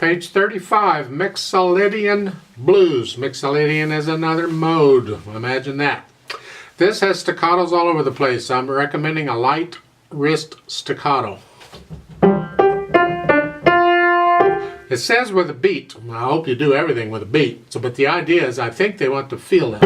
Page 35, Mixolydian Blues. Mixolydian is another mode. Imagine that. This has staccatos all over the place. I'm recommending a light wrist staccato. It says with a beat. I hope you do everything with a beat. But the idea is I think they want to feel it.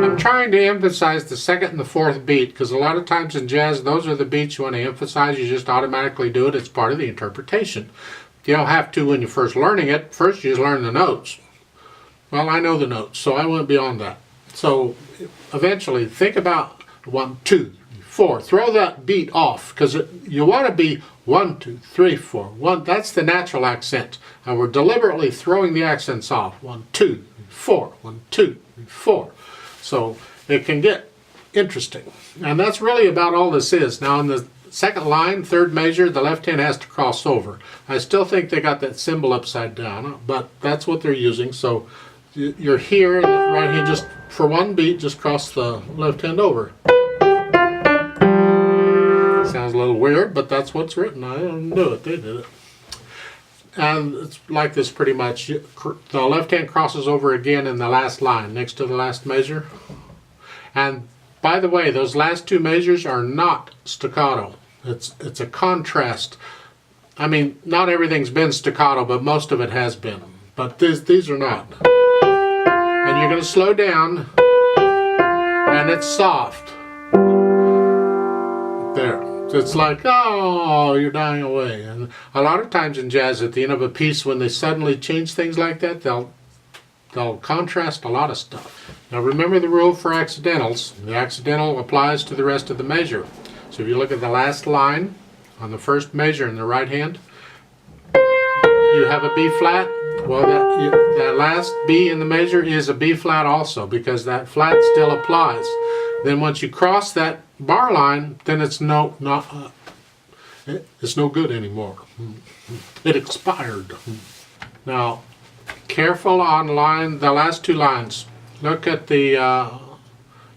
I'm trying to emphasize the second and the fourth beat because a lot of times in jazz those are the beats you want to emphasize. You just automatically do it. It's part of the interpretation. You don't have to when you're first learning it. First you just learn the notes. Well, I know the notes, so I went beyond that. So eventually think about 1, 2, 4. Throw that beat off because you want to be 1, 2, 3, 4. 1. That's the natural accent. And we're deliberately throwing the accents off. 1, 2, 4. 1, 2, 4. So it can get interesting. And that's really about all this is. Now in the second line, third measure, the left hand has to cross over. I still think they got that symbol upside down, but that's what they're using. So you're here, the right hand just for one beat, just cross the left hand over. Sounds a little weird, but that's what's written. I didn't do it, they did it. And it's like this pretty much. The left hand crosses over again in the last line, next to the last measure. And by the way, those last two measures are not staccato. It's a contrast. I mean, not everything's been staccato, but most of it has been. But these are not. And you're going to slow down, and it's soft. There. It's like, oh, you're dying away. And a lot of times in jazz, at the end of a piece, when they suddenly change things like that, they'll contrast a lot of stuff. Now remember the rule for accidentals. The accidental applies to the rest of the measure. So if you look at the last line on the first measure in the right hand, you have a B flat. Well, that last B in the measure is a B flat also because that flat still applies. Then once you cross that bar line, then it's no good anymore. It expired. Now, careful on the last two lines. Look at the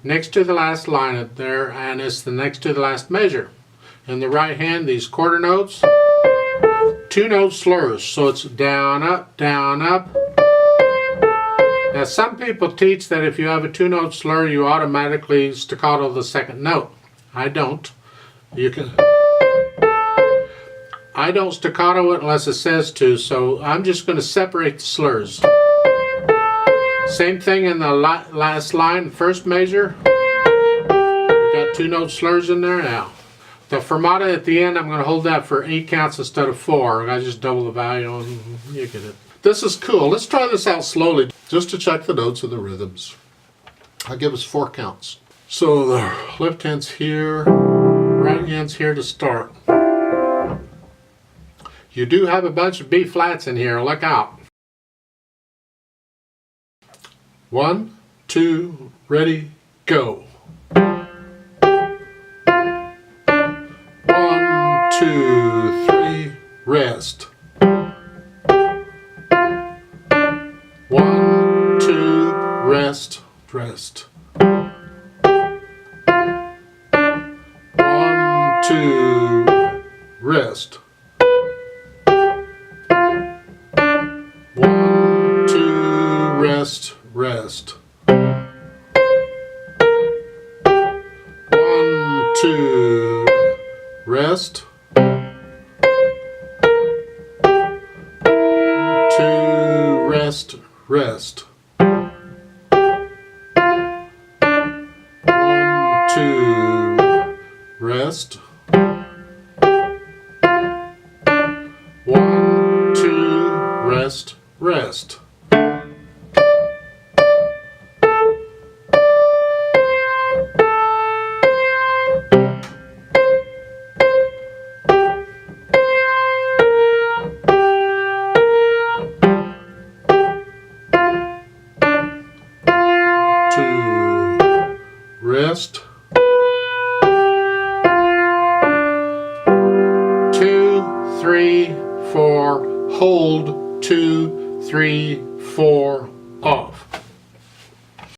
next to the last line up there, and it's the next to the last measure. In the right hand, these quarter notes, two note slurs, so it's down, up, down, up. Now some people teach that if you have a two note slur, you automatically staccato the second note. I don't. I don't staccato it unless it says to, so I'm just going to separate the slurs. Same thing in the last line, first measure. You got two note slurs in there now. The fermata at the end, I'm going to hold that for 8 counts instead of 4. I just double the value and you get it. This is cool. Let's try this out slowly just to check the notes and the rhythms. I'll give us 4 counts. So the left hand's here, right hand's here to start. You do have a bunch of B flats in here. Look out. 1, 2, ready, go. 1, 2, 3, rest. 1, 2, rest, rest. 1, 2, rest. 1, 2, rest, rest. 1, 2, rest. 2, rest, rest. 1, 2, rest. 1, 2, rest, rest. Rest. 2, 3, 4, hold. 2, 3, 4,